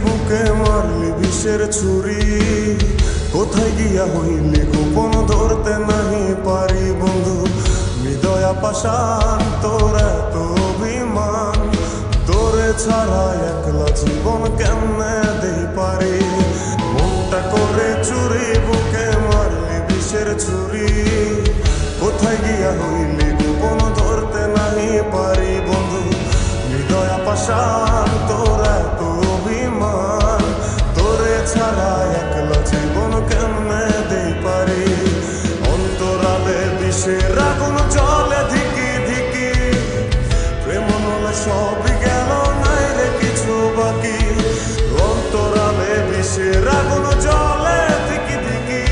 বুকে মারলি বিষের ছুরি, কোথায় গিয়া হইলি গোপন ধরতে নাহি পারি বন্ধু। হৃদয়া পাষাণ তোর এত অভিমান, তোরে ছাড়া একলা জীবন কেমনে দেই পারি। মনটা করে চুরি বুকে মারলি বিষের ছুরি, কোথায় গিয়া হইলি গোপন ধরতে নাহি পারি বন্ধু। হৃদয়া পাষাণ তোর এত অভিমান, তোরে ছাড়া একলা জীবন কেমনে দেই পারি। অন্তরালে বিষের আগুন জ্বলে ধিকি ধিকি, প্রেম নলে সবই গেল নাই রে কিছু বাকি। অন্তরালে বিষের আগুন জ্বলে ধিকি ধিকি,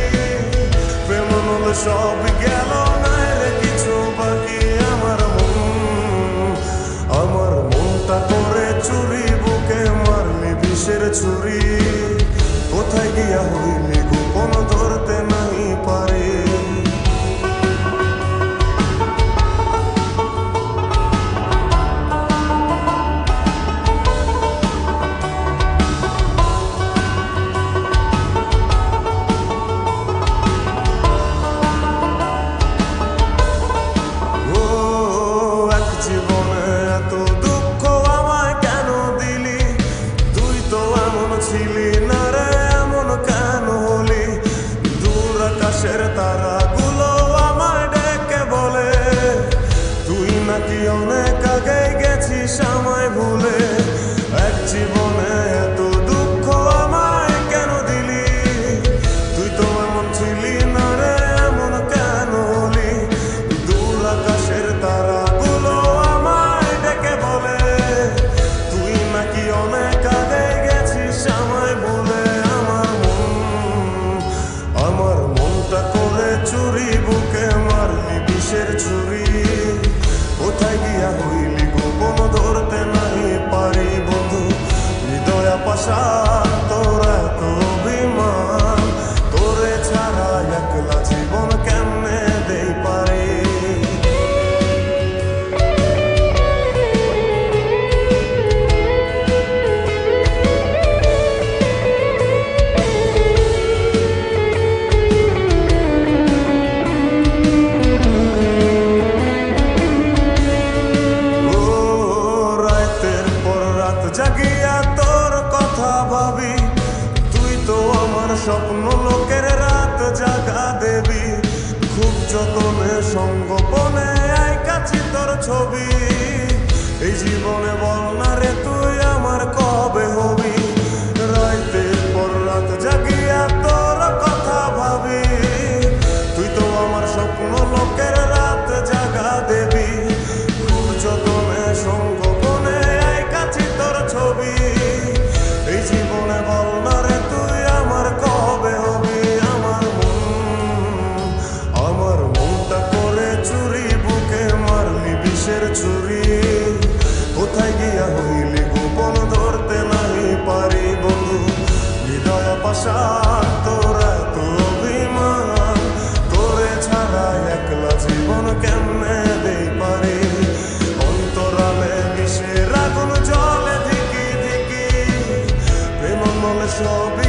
প্রেম নলে সবই গেল নাই রে কিছু বাকি। আমার মনটা করে চুরি বুকে মারলি বিষের ছুরি, কোথায় গিয়া হইলি গোপন ধরতে নাহি পারি। তারাগুলো আমায় ডেকে বলে, তুই নাকি অনেক আগে গেছিস আমায় ভুলে। এক জীবনে এত দুঃখ আমায় কেন দিলি, তুই তো এমন ছিলি না রে এমন কেন হলি। দূর আকাশের তারাগুলো আমায় ডেকে বলে, তুই নাকি অনেক আগে গেছিস আমায় ভুলে। আমার মনটা করে চুরি বুকে মারলি বিষের ছুরি, কোথায় গিয়া হইলি গোপন ধরতে নাহি পারি বন্ধু। হৃদয়া পাষাণ তোর এত অভিমান, তোরে ছাড়া একলা জীবন কেমনে দেই পারি। জাগিয়া তোর কথা ভাবি, তুই তো আমার স্বপ্ন লোকের রাত জাগা দেবী। খুব যতনে সঙ্গোপনে আইকাছি তোর ছবি, এই জীবনে বল না রে তুই আমার কবে হবি। রাতের পর রাত জাগিয়া তোর কথা ভাবি, তুই তো আমার স্বপ্ন লোকের রাত জাগা দেবী। খুব যতনে সঙ্গোপনে আইকাছি তোর ছবি, এই জীবনে বল না রে তুই আমার কবে হবি। আমার মনটা করে চুরি বুকে মারলি বিষের ছুরি, কোথায় গিয়া হইলি গোপন ধরতে নাহি পারি বন্ধু। হৃদয়া পাষাণ তোর এত অভিমান, তোরে ছাড়া একলা জীবন কেমনে দেই পারি। অন্তরালে বিষের আগুন জ্বলে ধিকি ধিকি, প্রেম নলে সবই